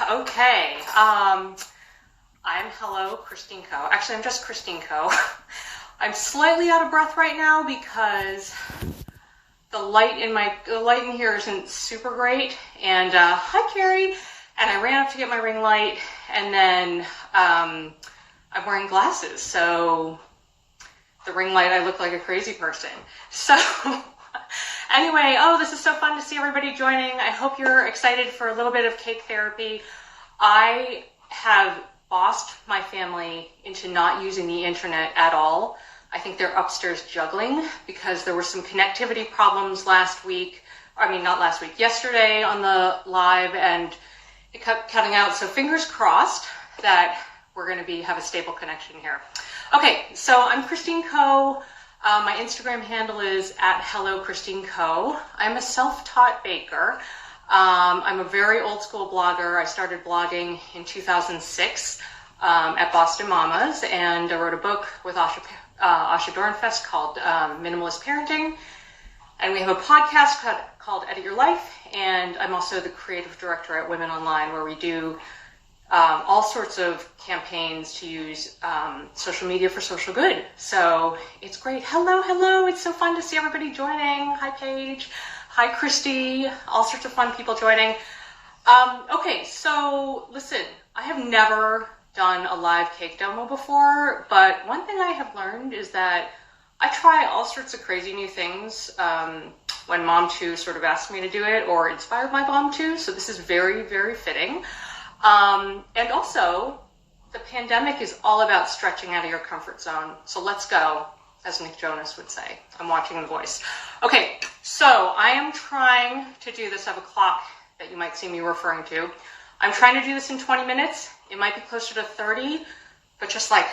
Okay. I'm Hello Christine Co. Actually, I'm just Christine Co. I'm slightly out of breath right now because the light in here isn't super great. And hi, Carrie. And I ran up to get my ring light, and then I'm wearing glasses, so the ring light, I look like a crazy person. So anyway, this is so fun to see everybody joining. I hope you're excited for a little bit of cake therapy. I have bossed my family into not using the internet at all. I think they're upstairs juggling because there were some connectivity problems yesterday on the live, and it kept cutting out. So fingers crossed that we're going to have a stable connection here. Okay, so I'm Christine Co. My Instagram handle is @HelloChristineCo. I'm a self-taught baker. I'm a very old school blogger. I started blogging in 2006 at Boston Mamas, and I wrote a book with Asha Dornfest called Minimalist Parenting. And we have a podcast called Edit Your Life, and I'm also the creative director at Women Online, where we do all sorts of campaigns to use social media for social good. So it's great. Hello. It's so fun to see everybody joining. Hi, Paige. Hi, Christy. All sorts of fun people joining. Okay, so listen, I have never done a live cake demo before, but one thing I have learned is that I try all sorts of crazy new things when Mom 2 sort of asked me to do it or inspired my Mom 2, so this is very, very fitting. And also, the pandemic is all about stretching out of your comfort zone, so let's go, as Nick Jonas would say. I'm watching The Voice. Okay, so I am trying to do this. I have a clock that you might see me referring to. I'm trying to do this in 20 minutes. It might be closer to 30, but just like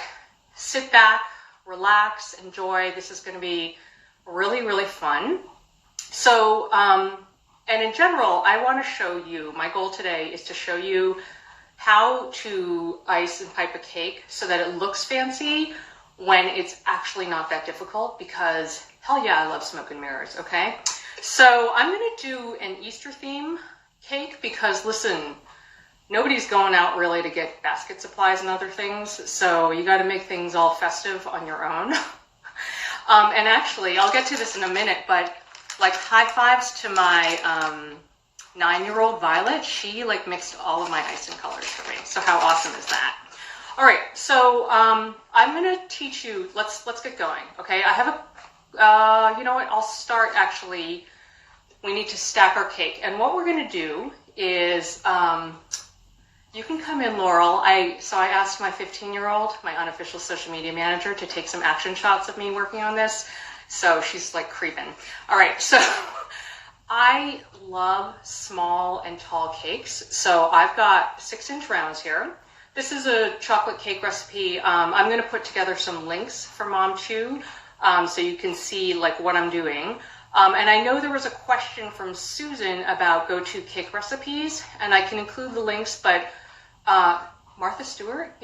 sit back, relax, enjoy. This is going to be really, really fun. So, and in general, I want to show you, my goal today is to show you how to ice and pipe a cake so that it looks fancy when it's actually not that difficult, because hell yeah, I love smoke and mirrors, okay? So I'm going to do an Easter theme cake because, listen, nobody's going out really to get basket supplies and other things, so you got to make things all festive on your own. And actually, I'll get to this in a minute, but like high fives to my 9-year-old Violet. She like mixed all of my icing colors for me. So how awesome is that? All right, so I'm gonna teach you. Let's get going. Okay, I have a. You know what? I'll start actually. We need to stack our cake, and what we're gonna do is. You can come in, Laurel. So I asked my 15-year-old, my unofficial social media manager, to take some action shots of me working on this. So she's like creeping. All right, so I love small and tall cakes. So I've got 6-inch rounds here. This is a chocolate cake recipe. I'm going to put together some links for Mom 2 so you can see like what I'm doing. And I know there was a question from Susan about go-to cake recipes, and I can include the links, but Martha Stewart,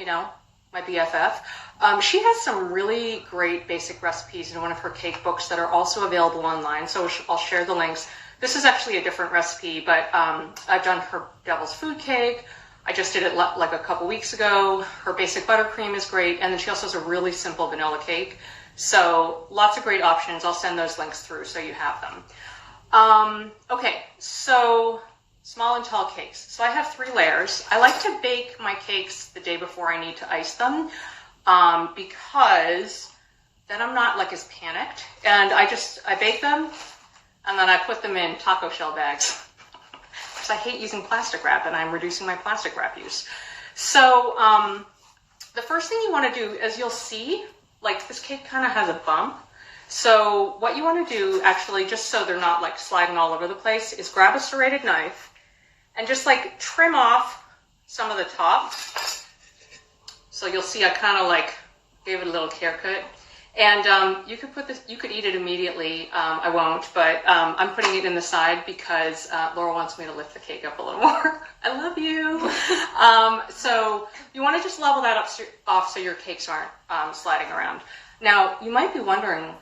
my BFF, she has some really great basic recipes in one of her cake books that are also available online, so I'll share the links. This is actually a different recipe, but I've done her devil's food cake. I just did it like a couple weeks ago. Her basic buttercream is great, and then she also has a really simple vanilla cake. So lots of great options. I'll send those links through so you have them. Okay, so small and tall cakes. So I have 3 layers. I like to bake my cakes the day before I need to ice them because then I'm not like as panicked. And I bake them and then I put them in taco shell bags because I hate using plastic wrap, and I'm reducing my plastic wrap use. So the first thing you want to do, as you'll see, like this cake kind of has a bump. So what you want to do, actually, just so they're not like sliding all over the place, is grab a serrated knife and just like trim off some of the top. So you'll see I kind of like gave it a little haircut. And you could eat it immediately. I won't, but I'm putting it in the side because Laura wants me to lift the cake up a little more. I love you. So you want to just level that off so your cakes aren't sliding around. Now, you might be wondering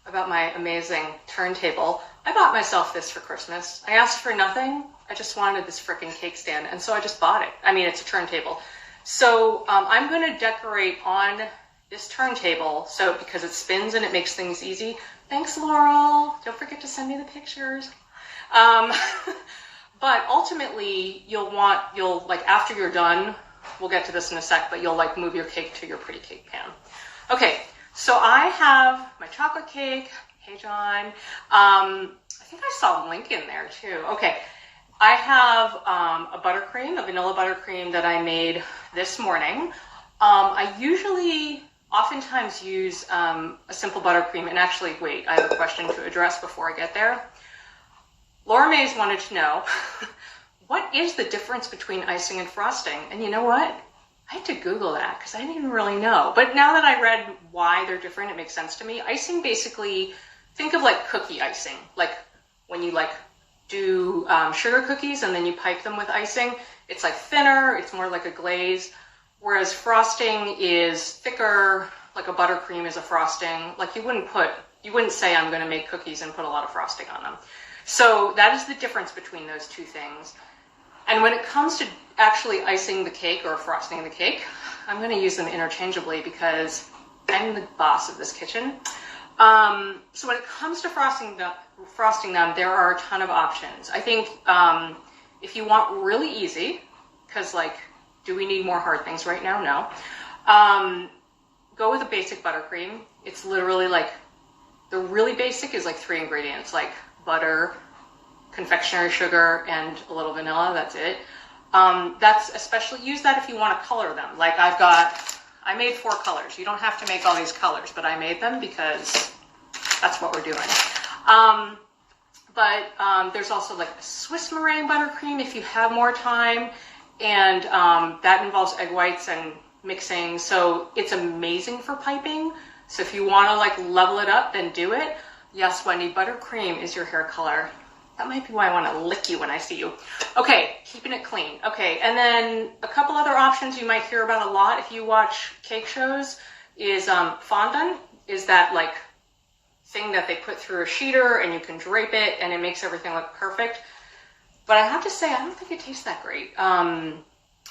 about my amazing turntable. I bought myself this for Christmas. I asked for nothing. I just wanted this freaking cake stand, and so I just bought it. I mean, it's a turntable. So I'm going to decorate on this turntable, so because it spins and it makes things easy. Thanks, Laurel. Don't forget to send me the pictures. But ultimately, you'll like, after you're done, we'll get to this in a sec, but you'll like move your cake to your pretty cake pan. Okay, so I have my chocolate cake. Hey, John. I think I saw a link in there too. Okay, I have a buttercream, a vanilla buttercream that I made this morning. I usually oftentimes use a simple buttercream, and actually, wait, I have a question to address before I get there. Laura Mays wanted to know, what is the difference between icing and frosting? And you know what? I had to Google that because I didn't even really know. But now that I read why they're different, it makes sense to me. Icing, basically, think of like cookie icing. Like when you like do sugar cookies and then you pipe them with icing, it's like thinner, it's more like a glaze. Whereas frosting is thicker, like a buttercream is a frosting. Like you wouldn't say I'm going to make cookies and put a lot of frosting on them. So that is the difference between those two things. And when it comes to actually icing the cake or frosting the cake, I'm going to use them interchangeably because I'm the boss of this kitchen. So when it comes to frosting them, there are a ton of options. I think if you want really easy, because like, do we need more hard things right now? No. Go with a basic buttercream. It's literally like, the really basic is like 3 ingredients, like butter, confectionery sugar, and a little vanilla. That's it. That's especially, use that if you want to color them. Like I made 4 colors. You don't have to make all these colors, but I made them because that's what we're doing. But there's also like a Swiss meringue buttercream if you have more time, and that involves egg whites and mixing. So it's amazing for piping. So if you want to like level it up, then do it. Yes, Wendy, buttercream is your hair color. That might be why I want to lick you when I see you. Okay, keeping it clean. Okay, and then a couple other options you might hear about a lot if you watch cake shows is fondant. Is that like thing that they put through a sheeter and you can drape it and it makes everything look perfect. But I have to say, I don't think it tastes that great. I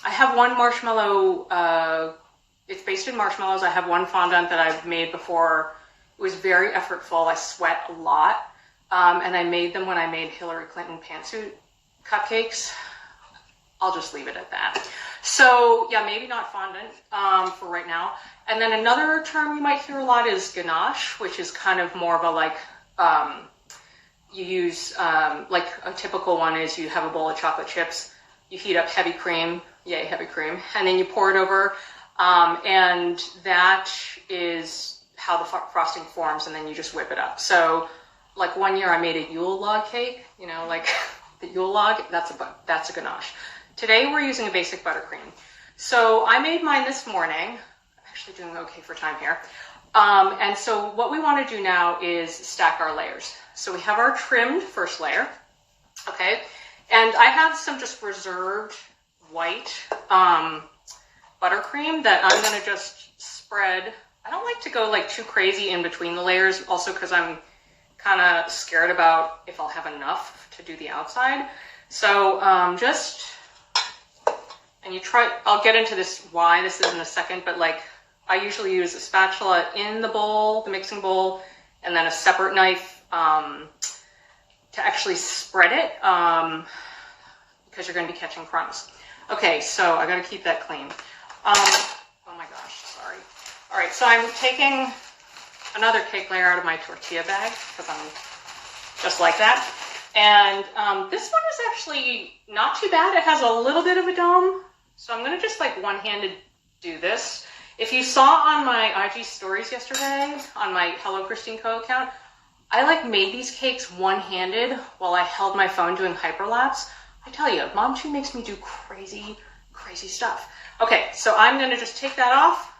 have one marshmallow, it's based in marshmallows. I have one fondant that I've made before. It was very effortful. I sweat a lot. And I made them when I made Hillary Clinton pantsuit cupcakes. I'll just leave it at that. So yeah, maybe not fondant for right now. And then another term you might hear a lot is ganache, which is kind of more of a like, you use, like a typical one is you have a bowl of chocolate chips, you heat up heavy cream, yay, heavy cream, and then you pour it over. And that is how the frosting forms, and then you just whip it up. So like one year I made a Yule log cake, you know, like the Yule log, that's a ganache. Today we're using a basic buttercream. So I made mine this morning. I'm actually doing okay for time here. And so what we want to do now is stack our layers. So we have our trimmed first layer, okay? And I have some just reserved white buttercream that I'm gonna just spread. I don't like to go like too crazy in between the layers, also because I'm kind of scared about if I'll have enough to do the outside. So and you try, I'll get into this, why this is in a second, but like I usually use a spatula in the bowl, the mixing bowl, and then a separate knife to actually spread it because you're going to be catching crumbs. Okay, so I got to keep that clean. Oh my gosh, sorry. All right, so I'm taking another cake layer out of my tortilla bag because I'm just like that. And this one is actually not too bad. It has a little bit of a dome. So I'm going to just like one-handed do this. If you saw on my IG stories yesterday, on my Hello Christine Co account, I like made these cakes one-handed while I held my phone doing hyperlapse. I tell you, Mom 2 makes me do crazy, crazy stuff. Okay, so I'm going to just take that off,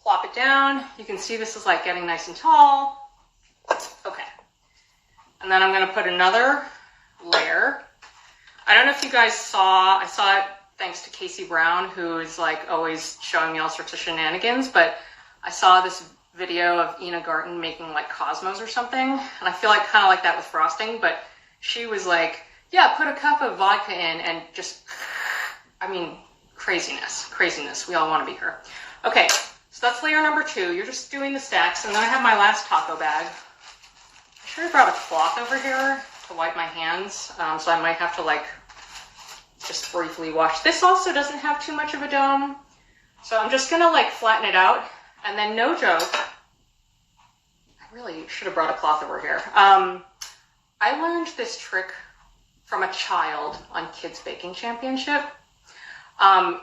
plop it down. You can see this is like getting nice and tall. Okay. And then I'm going to put another layer. I don't know if you guys saw, I saw it thanks to Casey Brown, who is like always showing me all sorts of shenanigans, but I saw this video of Ina Garten making like Cosmos or something, and I feel like kind of like that with frosting, but she was like yeah, put a cup of vodka in and just, I mean, craziness. We all want to be her. Okay, so that's layer number 2. You're just doing the stacks, and then I have my last taco bag. I should have brought a cloth over here to wipe my hands, so I might have to like just briefly wash. This also doesn't have too much of a dome, so I'm just gonna like flatten it out, and then no joke, I really should have brought a cloth over here. I learned this trick from a child on Kids Baking Championship, and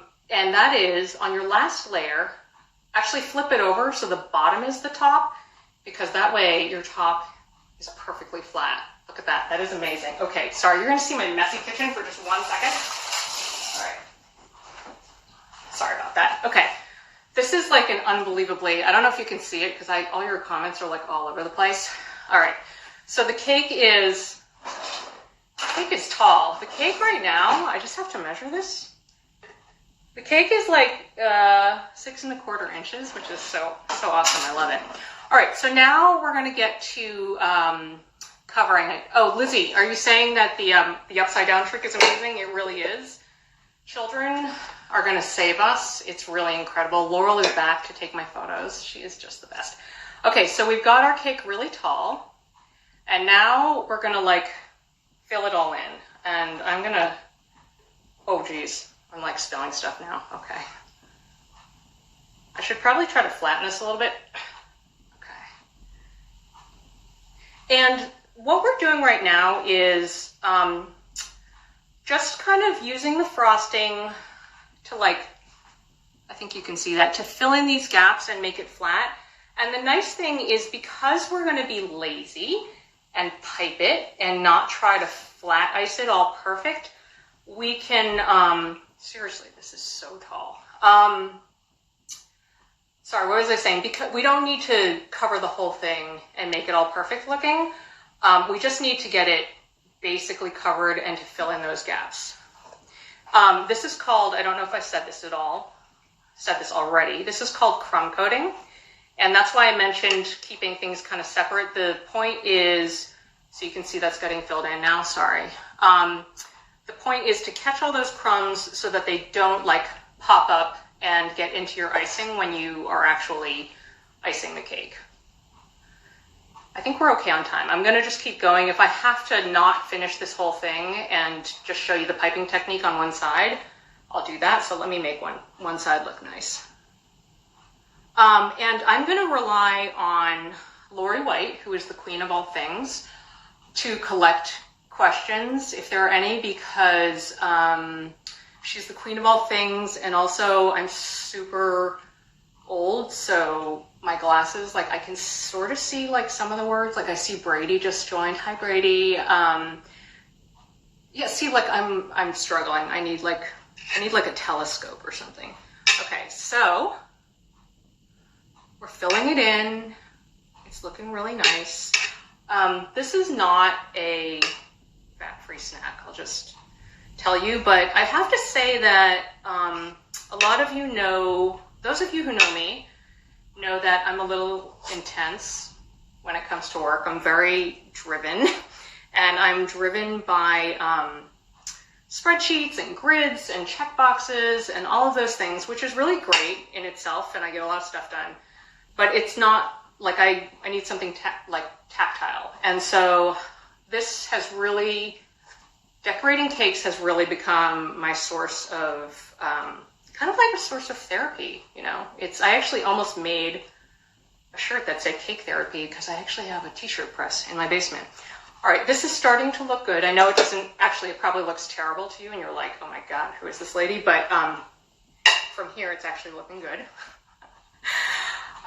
that is on your last layer, actually flip it over so the bottom is the top, because that way your top is perfectly flat. Look at that. That is amazing. Okay, sorry, you're going to see my messy kitchen for just 1 second. All right. Sorry about that. Okay. This is like an unbelievably, I don't know if you can see it because all your comments are like all over the place. All right. So the cake is tall. The cake right now, I just have to measure this. The cake is like 6 1/4 inches, which is so awesome. I love it. All right, so now we're going to get to covering it. Oh, Lizzie, are you saying that the upside down trick is amazing? It really is. Children are going to save us. It's really incredible. Laurel is back to take my photos. She is just the best. Okay, so we've got our cake really tall, and now we're going to like fill it all in. And I'm going to, oh geez, I'm like spilling stuff now. Okay. I should probably try to flatten this a little bit. And what we're doing right now is just kind of using the frosting to like, I think you can see that, to fill in these gaps and make it flat. And the nice thing is because we're going to be lazy and pipe it and not try to flat ice it all perfect, we can, seriously, this is so tall. Sorry, what was I saying? Because we don't need to cover the whole thing and make it all perfect looking. We just need to get it basically covered and to fill in those gaps. This is called, I don't know if I said this already. This is called crumb coating. And that's why I mentioned keeping things kind of separate. The point is, so you can see that's getting filled in now, sorry. The point is to catch all those crumbs so that they don't like pop up and get into your icing when you are actually icing the cake. I think we're okay on time. I'm gonna just keep going. If I have to not finish this whole thing and just show you the piping technique on one side, I'll do that. So let me make one side look nice. And I'm gonna rely on Lori White, who is the queen of all things, to collect questions, if there are any, because she's the queen of all things, and also I'm super old, so my glasses, like I can sort of see like some of the words, like I see Brady just joined. Hi, Brady. Yeah, see, like I'm struggling. I need like a telescope or something. Okay, so we're filling it in. It's looking really nice. This is not a fat-free snack, I'll just tell you, but I have to say that a lot of you know, those of you who know me, know that I'm a little intense when it comes to work. I'm very driven, and I'm driven by spreadsheets and grids and checkboxes and all of those things, which is really great in itself, and I get a lot of stuff done, but it's not like I need something tactile. And so this has really, decorating cakes has really become my source of, kind of like a source of therapy, you know. I actually almost made a shirt that said cake therapy because I actually have a t-shirt press in my basement. All right, this is starting to look good. I know it doesn't, actually it probably looks terrible to you and you're like, oh my God, who is this lady? But from here, it's actually looking good.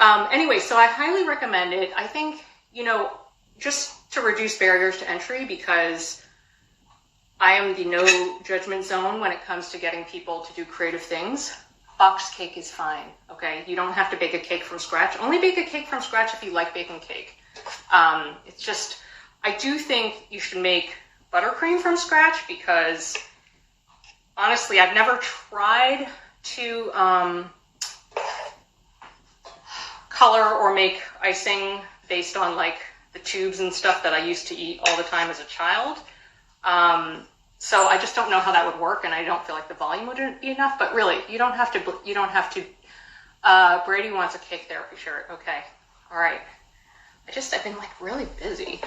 Anyway, so I highly recommend it. I think, you know, just to reduce barriers to entry, because I am the no judgment zone when it comes to getting people to do creative things. Boxed cake is fine, okay? You don't have to bake a cake from scratch. Only bake a cake from scratch if you like baking cake. It's just, I do think you should make buttercream from scratch because, honestly, I've never tried to color or make icing based on like the tubes and stuff that I used to eat all the time as a child. So I just don't know how that would work, and I don't feel like the volume would be enough. But really, you don't have to. Brady wants a cake therapy shirt. Okay, all right. I've been like really busy.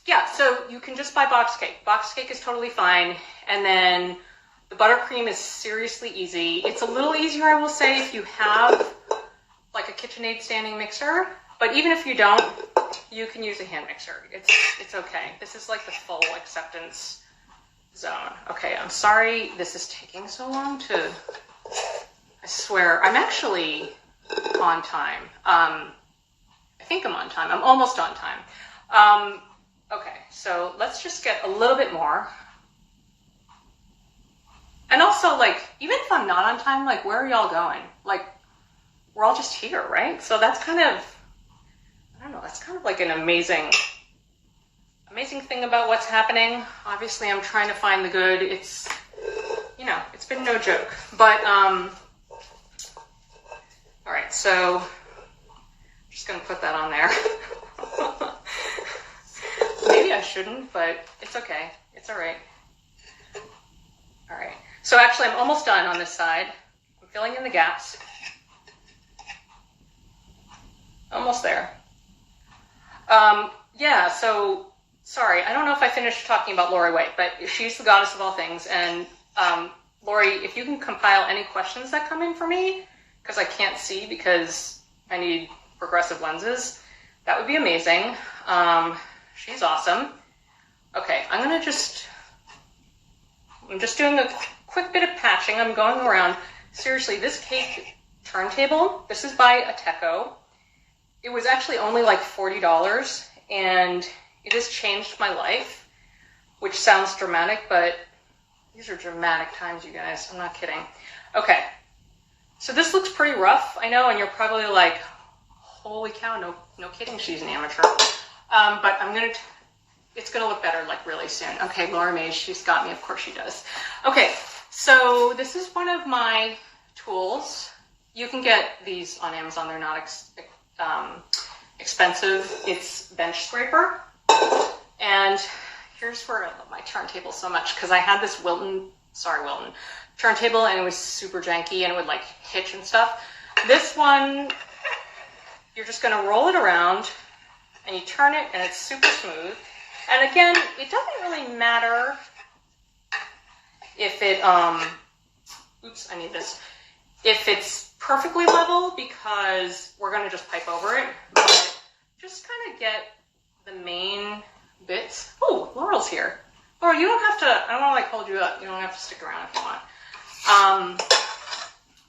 Yeah, so you can just buy box cake. Box cake is totally fine, and then the buttercream is seriously easy. It's a little easier, I will say, if you have like a KitchenAid standing mixer. But even if you don't, you can use a hand mixer. It's okay. This is like the full acceptance zone. Okay, I'm sorry this is taking so long to... I swear, I'm actually on time. I think I'm on time. I'm almost on time. Okay, so let's just get a little bit more. And also, like, even if I'm not on time, like, where are y'all going? Like, we're all just here, right? So that's kind of... I don't know, that's kind of like an amazing thing about what's happening. Obviously, I'm trying to find the good. It's, you know, it's been no joke. But, all right, so I'm just going to put that on there. Maybe I shouldn't, but it's okay. It's all right. All right. So actually, I'm almost done on this side. I'm filling in the gaps. Almost there. Yeah, so, sorry, I don't know if I finished talking about Lori White, but she's the goddess of all things, and Lori, if you can compile any questions that come in for me, because I can't see because I need progressive lenses, that would be amazing. She's awesome. Okay, I'm just doing a quick bit of patching. I'm going around. Seriously, this cake turntable, this is by Ateco. It was actually only like $40, and it has changed my life, which sounds dramatic, but these are dramatic times, you guys. I'm not kidding. Okay, so this looks pretty rough, I know, and you're probably like, holy cow, no kidding, she's an amateur. But it's gonna look better like really soon. Okay, Laura May, she's got me, of course she does. Okay, so this is one of my tools. You can get these on Amazon, they're not expensive. It's bench scraper, and here's where I love my turntable so much, because I had this Wilton turntable, and it was super janky and it would like hitch and stuff. This one, you're just going to roll it around and you turn it and it's super smooth. And again, it doesn't really matter if it oops, I need this, if it's perfectly level, because we're going to just pipe over it, but just kind of get the main bits. Oh, Laurel's here. Laurel, you don't have to, I don't want to like hold you up. You don't have to stick around if you want.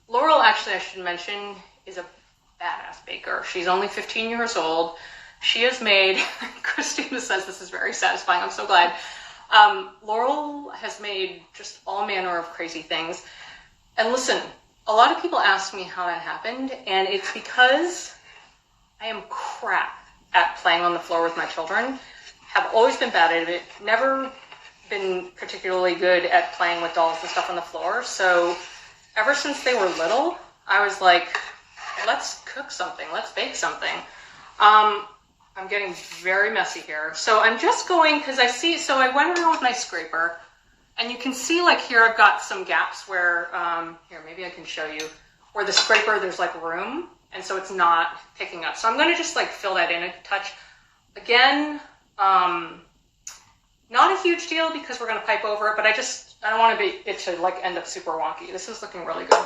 Laurel, actually, I should mention, is a badass baker. She's only 15 years old. She has made, Christina says this is very satisfying. I'm so glad. Laurel has made just all manner of crazy things. And listen, a lot of people ask me how that happened, and it's because I am crap at playing on the floor with my children. Have always been bad at it. Never been particularly good at playing with dolls and stuff on the floor. So ever since they were little, I was like, let's cook something. Let's bake something. I'm getting very messy here. So I'm just going, because I see, so I went around with my scraper, and you can see like here I've got some gaps where, here, maybe I can show you, where the scraper, there's like room, and so it's not picking up. So I'm going to just like fill that in a touch. Again, not a huge deal because we're going to pipe over it, but I don't want it to like end up super wonky. This is looking really good.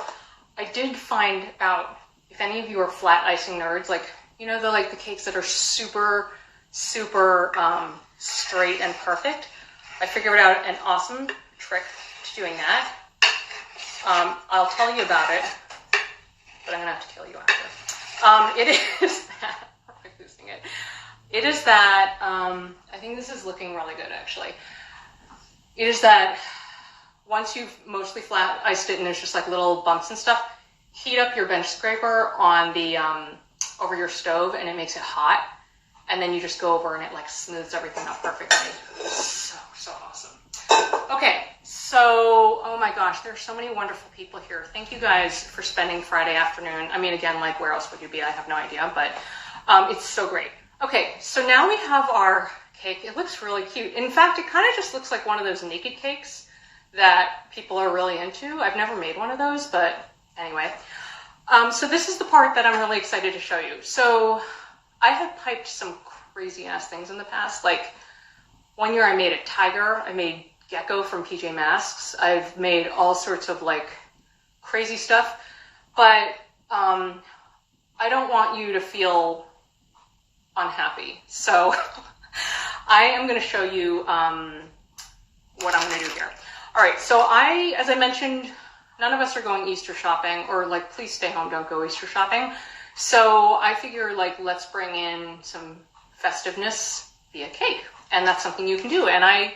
I did find out, if any of you are flat icing nerds, like, you know, the cakes that are super, super straight and perfect. I figured out an awesome trick to doing that. I'll tell you about it, but I'm gonna have to kill you after. It is that, I'm losing it. It is that, I think this is looking really good actually. It is that once you've mostly flat iced it and there's just like little bumps and stuff, heat up your bench scraper on the, over your stove, and it makes it hot. And then you just go over and it like smooths everything up perfectly. So awesome. Okay, so, oh my gosh, there's so many wonderful people here. Thank you guys for spending Friday afternoon. I mean, again, like where else would you be? I have no idea, but it's so great. Okay, so now we have our cake. It looks really cute. In fact, it kind of just looks like one of those naked cakes that people are really into. I've never made one of those, but anyway. So this is the part that I'm really excited to show you. So I have piped some crazy ass things in the past. Like one year I made a tiger. I made gecko from PJ Masks. I've made all sorts of like crazy stuff, but I don't want you to feel unhappy. So I am going to show you what I'm going to do here. All right, so as I mentioned, none of us are going Easter shopping, or like, please stay home, don't go Easter shopping. So I figure like, let's bring in some festiveness via cake. And that's something you can do. And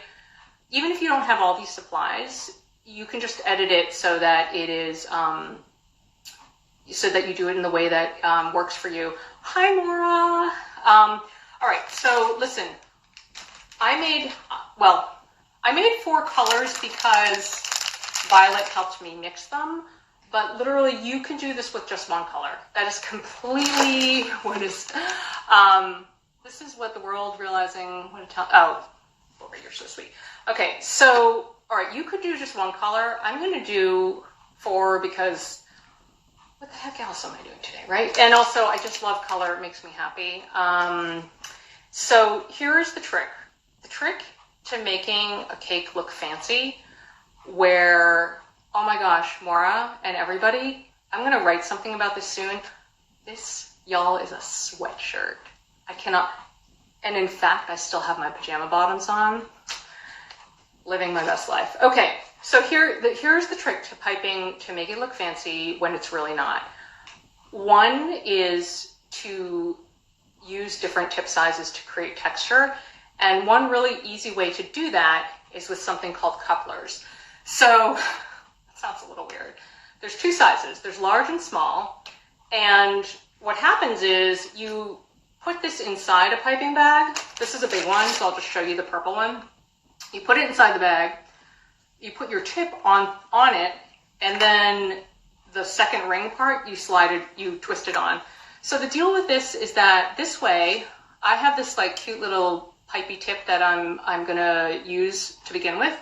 even if you don't have all these supplies, you can just edit it so that it is, so that you do it in the way that works for you. Hi, Maura. All right, so listen, I made 4 colors because Violet helped me mix them, but literally you can do this with just one color. That is completely this is what the world realizing, Laura, you're so sweet. Okay, so, all right, you could do just one color. I'm going to do 4 because what the heck else am I doing today, right? And also, I just love color. It makes me happy. So here's the trick. The trick to making a cake look fancy where, oh my gosh, Maura and everybody, I'm going to write something about this soon. This, y'all, is a sweatshirt. I cannot, and in fact, I still have my pajama bottoms on. Living my best life. Okay, so here's the trick to piping to make it look fancy when it's really not. One is to use different tip sizes to create texture. And one really easy way to do that is with something called couplers. So that sounds a little weird. There's 2 sizes. There's large and small. And what happens is you put this inside a piping bag. This is a big one, so I'll just show you the purple one. You put it inside the bag, you put your tip on it, and then the second ring part, you twist it on. So the deal with this is that this way, I have this like cute little pipey tip that I'm gonna use to begin with,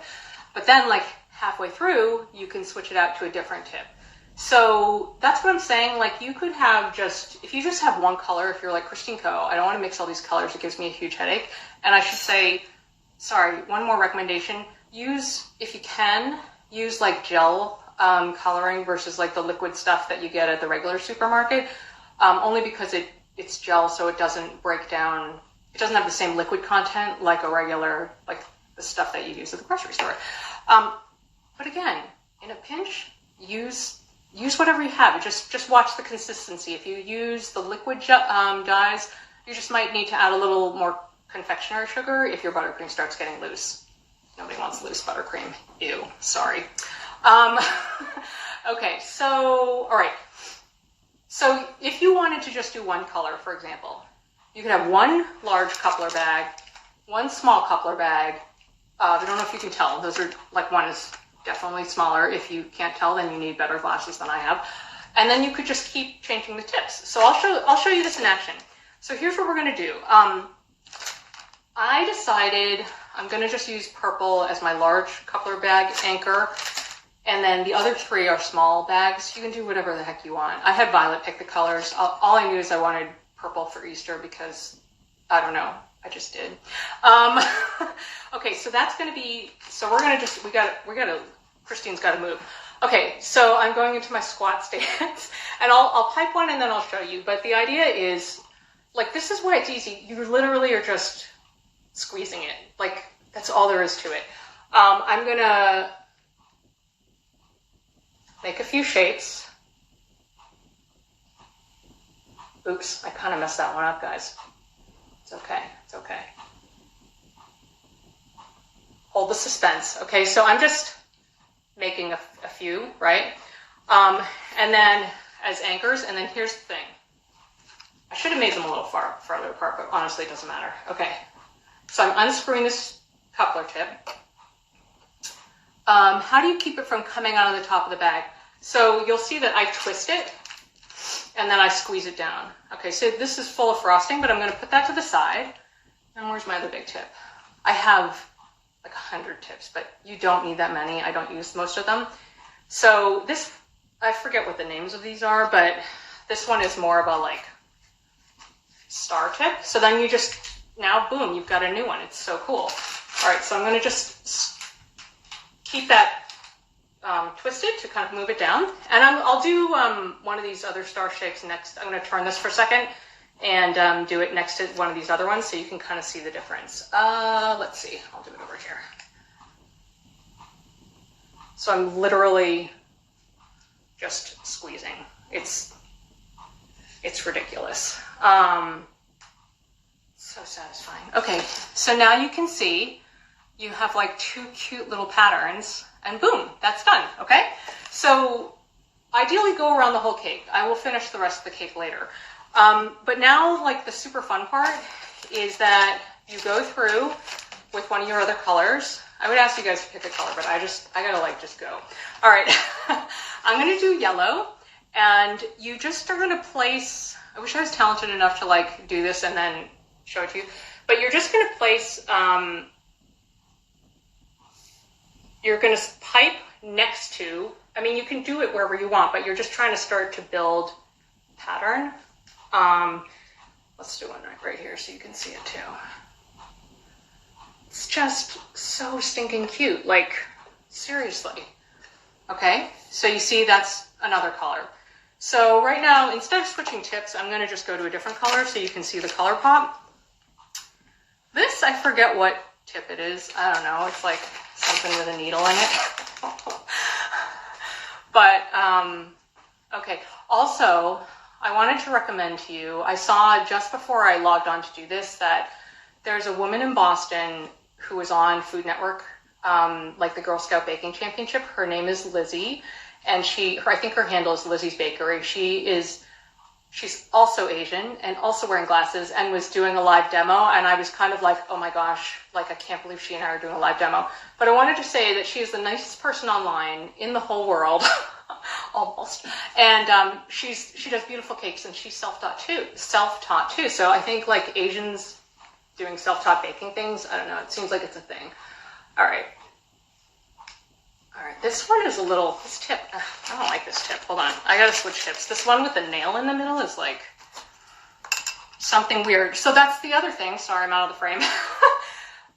but then like halfway through, you can switch it out to a different tip. So that's what I'm saying. Like you could have if you just have one color, if you're like Christine Co, I don't want to mix all these colors, it gives me a huge headache. And I should say, sorry, one more recommendation. If you can, use like gel coloring versus like the liquid stuff that you get at the regular supermarket, only because it's gel, so it doesn't break down. It doesn't have the same liquid content like a regular, like the stuff that you use at the grocery store. But again, in a pinch, use whatever you have. Just watch the consistency. If you use the liquid dyes, you just might need to add a little more confectionery sugar if your buttercream starts getting loose. Nobody wants loose buttercream. Ew, sorry. Okay, so, all right. So if you wanted to just do one color, for example, you could have one large coupler bag, one small coupler bag. I don't know if you can tell. Those are, like, one is definitely smaller. If you can't tell, then you need better glasses than I have. And then you could just keep changing the tips. So I'll show you this in action. So here's what we're going to do. I decided I'm going to just use purple as my large coupler bag anchor, and then the other 3 are small bags. You can do whatever the heck you want. I had Violet pick the colors. All I knew is I wanted purple for Easter because, I don't know, I just did. Okay, so that's going to be, so we're going to Christine's got to move. Okay, so I'm going into my squat stance, and I'll pipe one and then I'll show you. But the idea is, like, this is why it's easy. You literally are just squeezing it. Like, that's all there is to it. I'm gonna make a few shapes. Oops, I kind of messed that one up, guys. It's okay, it's okay. Hold the suspense. Okay, so I'm just making a few, right? And then as anchors, and then here's the thing. I should have made them a little farther apart, but honestly, it doesn't matter. Okay, so I'm unscrewing this coupler tip. How do you keep it from coming out of the top of the bag? So you'll see that I twist it, and then I squeeze it down. Okay, so this is full of frosting, but I'm going to put that to the side. And where's my other big tip? I have like 100 tips, but you don't need that many. I don't use most of them. So this, I forget what the names of these are, but this one is more of a like star tip. So then you just, now boom, you've got a new one. It's so cool. All right, so I'm going to just keep that twisted to kind of move it down. And I'll do one of these other star shapes next. I'm going to turn this for a second and do it next to one of these other ones so you can kind of see the difference. Let's see, I'll do it over here. So I'm literally just squeezing. It's ridiculous. So satisfying. Okay, so now you can see you have like two cute little patterns and boom, that's done, okay? So ideally go around the whole cake. I will finish the rest of the cake later. But now like the super fun part is that you go through with one of your other colors. I would ask you guys to pick a color, but I gotta like just go. All right, I'm gonna do yellow and you just are gonna place, I wish I was talented enough to like do this and then show it to you, but you're just gonna place, you're gonna pipe next to, I mean, you can do it wherever you want, but you're just trying to start to build pattern. Let's do one right here so you can see it too. It's just so stinking cute, like seriously. Okay, so you see that's another color. So right now, instead of switching tips, I'm gonna just go to a different color so you can see the color pop. This, I forget what tip it is. I don't know, it's like something with a needle in it. But, okay, also, I wanted to recommend to you, I saw just before I logged on to do this that there's a woman in Boston who was on Food Network, like the Girl Scout Baking Championship. Her name is Lizzie, and I think her handle is Lizzie's Bakery. She's also Asian and also wearing glasses and was doing a live demo. And I was kind of like, oh my gosh, like I can't believe she and I are doing a live demo. But I wanted to say that she is the nicest person online in the whole world. Almost. And she does beautiful cakes and she's self-taught too. So I think like Asians doing self-taught baking things, I don't know, it seems like it's a thing. All right, this one is this tip, I don't like this tip, hold on, I gotta switch tips. This one with the nail in the middle is like something weird. So that's the other thing, sorry I'm out of the frame.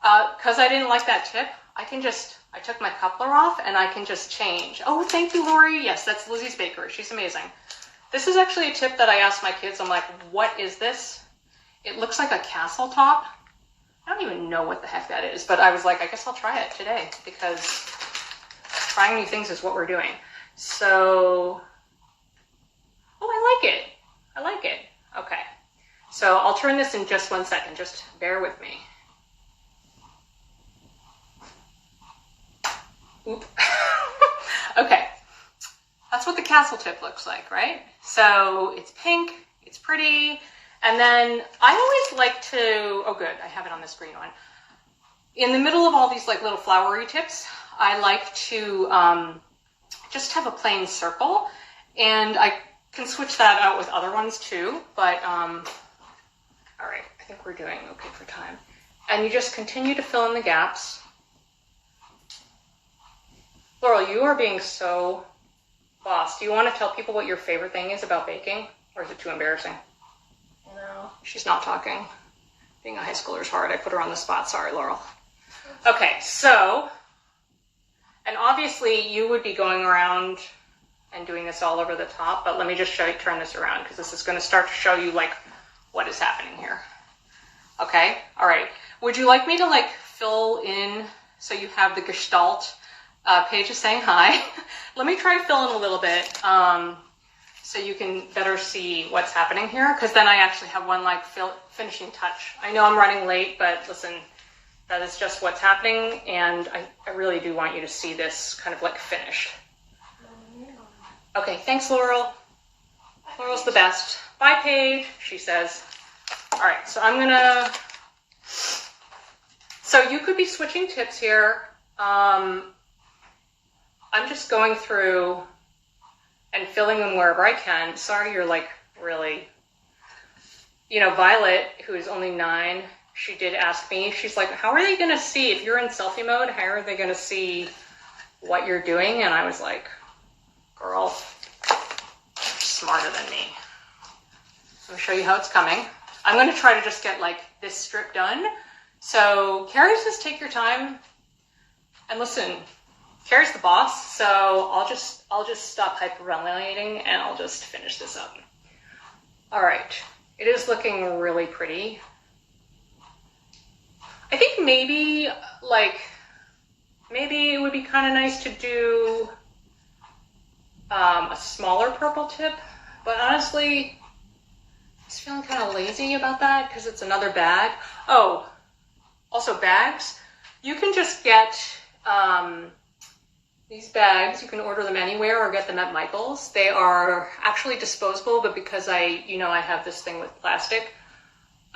Because I didn't like that tip, I took my coupler off and I can just change. Oh, thank you, Lori. Yes, that's Lizzie's Bakery. She's amazing. This is actually a tip that I asked my kids. I'm like, what is this? It looks like a castle top. I don't even know what the heck that is, but I was like, I guess I'll try it today because trying new things is what we're doing. So, oh, I like it. I like it. Okay. So I'll turn this in just 1 second. Just bear with me. Oop. Okay, that's what the castle tip looks like, right? So it's pink, it's pretty, and then I always like to, oh good, I have it on this green one. In the middle of all these like little flowery tips, I like to just have a plain circle, and I can switch that out with other ones too, but all right, I think we're doing okay for time. And you just continue to fill in the gaps. Laurel, you are being so boss. Do you want to tell people what your favorite thing is about baking? Or is it too embarrassing? No. She's not talking. Being a high schooler is hard. I put her on the spot. Sorry, Laurel. Okay, so, and obviously you would be going around and doing this all over the top, but let me just turn this around because this is going to start to show you like what is happening here. Okay, all right. Would you like me to like fill in so you have the gestalt? Paige is saying hi. Let me try to fill in a little bit so you can better see what's happening here, because then I actually have one like finishing touch. I know I'm running late, but listen, that is just what's happening, and I really do want you to see this kind of like finished. Okay, thanks, Laurel. Laurel's the best. Bye, Paige, she says. All right, so I'm gonna, so you could be switching tips here. I'm just going through and filling them wherever I can. Sorry, you're like really, you know, Violet, who is only 9, she did ask me, she's like, how are they gonna see, if you're in selfie mode, how are they gonna see what you're doing? And I was like, girl, you're smarter than me. I'll show you how it's coming. I'm gonna try to just get like this strip done. So Carrie says, take your time. And listen, Carrie's the boss, so I'll just stop hyperventilating and I'll just finish this up. All right, it is looking really pretty. I think maybe it would be kind of nice to do a smaller purple tip, but honestly, I was feeling kind of lazy about that because it's another bag. Oh, also bags. You can just get these bags. You can order them anywhere or get them at Michael's. They are actually disposable, but because I have this thing with plastic,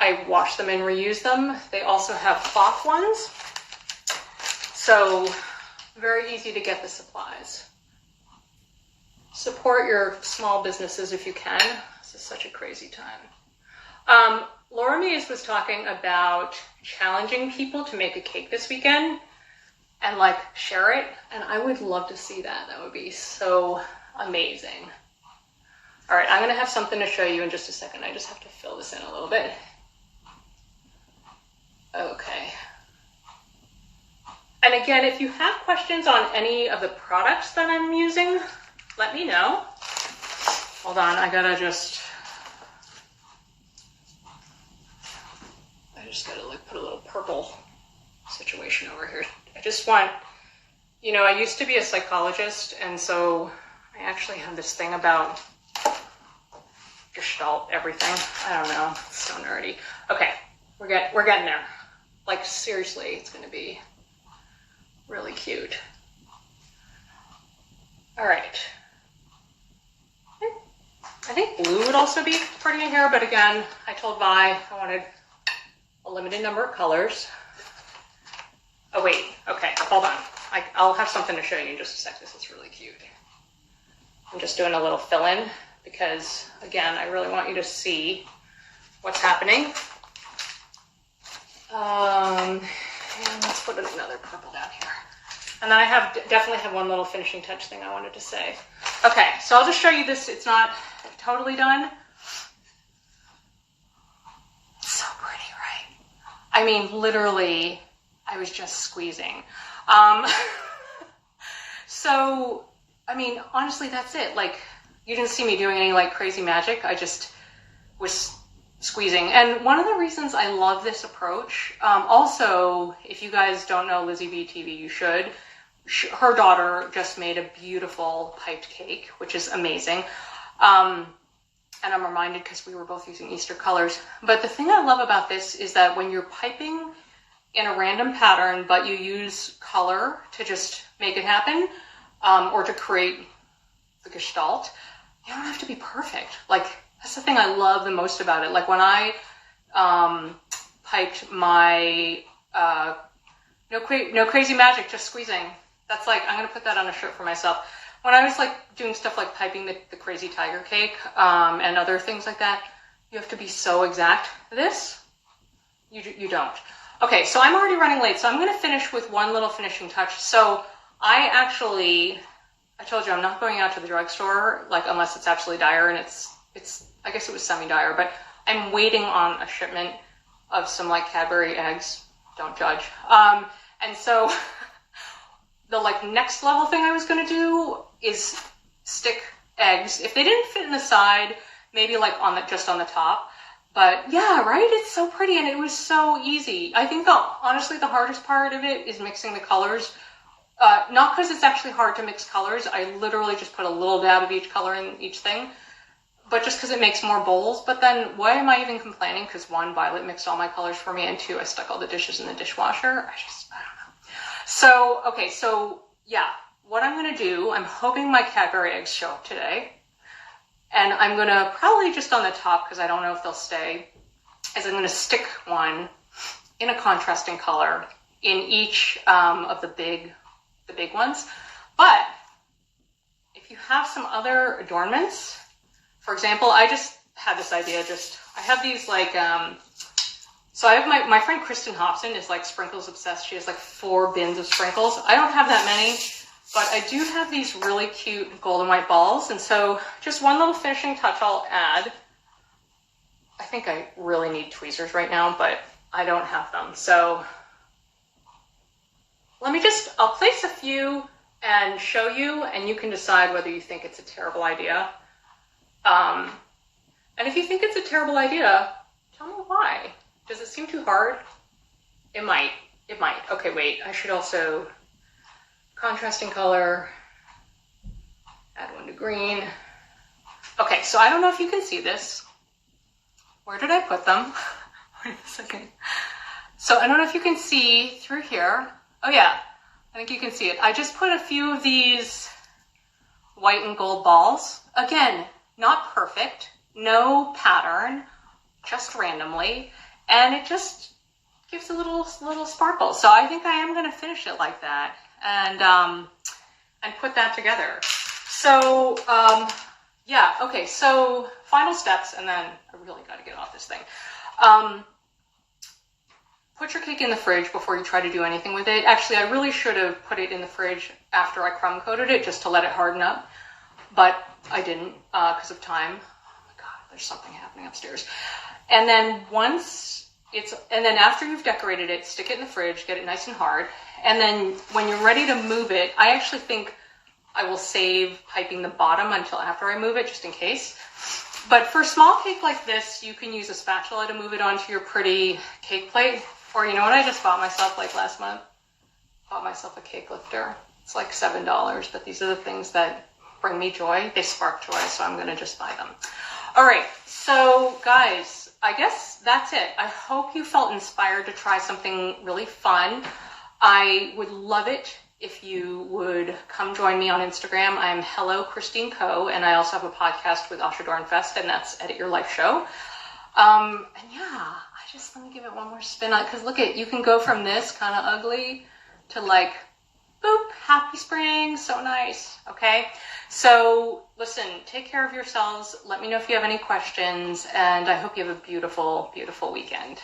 I wash them and reuse them. They also have cloth ones, so very easy to get the supplies. Support your small businesses if you can. This is such a crazy time. Laura Mies was talking about challenging people to make a cake this weekend and like share it, and I would love to see that. That would be so amazing. All right, I'm gonna have something to show you in just a second. I just have to fill this in a little bit. Okay. And again, if you have questions on any of the products that I'm using, let me know. Hold on, I just gotta like put a little purple situation over here. I just want, I used to be a psychologist, and so I actually have this thing about Gestalt everything. I don't know, it's so nerdy. Okay, we're getting there. Like seriously, it's gonna be really cute. All right. I think blue would also be pretty in here, but again, I told Vi I wanted a limited number of colors. Oh wait, okay, hold on. I'll have something to show you in just a sec. This is really cute. I'm just doing a little fill-in because, again, I really want you to see what's happening. And let's put another purple down here. And then I definitely have one little finishing touch thing I wanted to say. Okay, so I'll just show you this. It's not totally done. It's so pretty, right? I mean, literally, I was just squeezing. So, I mean, honestly, that's it. Like, you didn't see me doing any like crazy magic. I just was squeezing. And one of the reasons I love this approach, also, if you guys don't know Lizzie B TV, you should. Her daughter just made a beautiful piped cake, which is amazing. And I'm reminded because we were both using Easter colors. But the thing I love about this is that when you're piping in a random pattern, but you use color to just make it happen, or to create the gestalt, you don't have to be perfect. Like, that's the thing I love the most about it. Like when I piped my no crazy magic, just squeezing. That's like, I'm gonna put that on a shirt for myself. When I was like doing stuff like piping the crazy tiger cake and other things like that, you have to be so exact. This, you don't. Okay, so I'm already running late, so I'm gonna finish with one little finishing touch. So I told you I'm not going out to the drugstore, like unless it's absolutely dire, and it's I guess it was semi-dire, but I'm waiting on a shipment of some like Cadbury eggs. Don't judge. And so the like next level thing I was gonna do is stick eggs. If they didn't fit in the side, maybe like just on the top. But yeah, right? It's so pretty and it was so easy. I think honestly the hardest part of it is mixing the colors. Not because it's actually hard to mix colors. I literally just put a little dab of each color in each thing, but just because it makes more bowls. But then why am I even complaining? Because one, Violet mixed all my colors for me, and two, I stuck all the dishes in the dishwasher. I don't know. So, okay, so yeah, what I'm gonna do, I'm hoping my Cadbury eggs show up today. And I'm gonna probably just on the top, because I don't know if they'll stay, is I'm gonna stick one in a contrasting color in each of the big ones. But if you have some other adornments, for example, I just had this idea, I have these like So I have my friend Kristen Hobson is like sprinkles obsessed. She has like 4 bins of sprinkles. I don't have that many, but I do have these really cute golden white balls. And so just one little finishing touch I'll add. I think I really need tweezers right now, but I don't have them. So I'll place a few and show you, and you can decide whether you think it's a terrible idea. And if you think it's a terrible idea, tell me why. Does it seem too hard? It might. It might. Okay, wait. I should also contrasting color. Add one to green. Okay, so I don't know if you can see this. Where did I put them? Wait a second. So I don't know if you can see through here. Oh yeah, I think you can see it. I just put a few of these white and gold balls. Again, not perfect, no pattern, just randomly. And it just gives a little sparkle. So I think I am going to finish it like that and put that together. So yeah, okay. So final steps, and then I really got to get off this thing. Put your cake in the fridge before you try to do anything with it. Actually, I really should have put it in the fridge after I crumb coated it, just to let it harden up, but I didn't because of time. Oh my God, there's something happening upstairs. And then after you've decorated it, stick it in the fridge, get it nice and hard. And then when you're ready to move it, I actually think I will save piping the bottom until after I move it, just in case. But for a small cake like this, you can use a spatula to move it onto your pretty cake plate. Or you know what I just bought myself like last month? Bought myself a cake lifter. It's like $7, but these are the things that bring me joy. They spark joy, so I'm gonna just buy them. All right, so guys, I guess that's it. I hope you felt inspired to try something really fun. I would love it if you would come join me on Instagram. I'm Hello Christine Co, and I also have a podcast with Asha Dornfest, and that's Edit Your Life Show. And yeah, let me give it one more spin on it, because look you can go from this kind of ugly to like, boop, happy spring, so nice, okay? So listen, take care of yourselves. Let me know if you have any questions, and I hope you have a beautiful, beautiful weekend.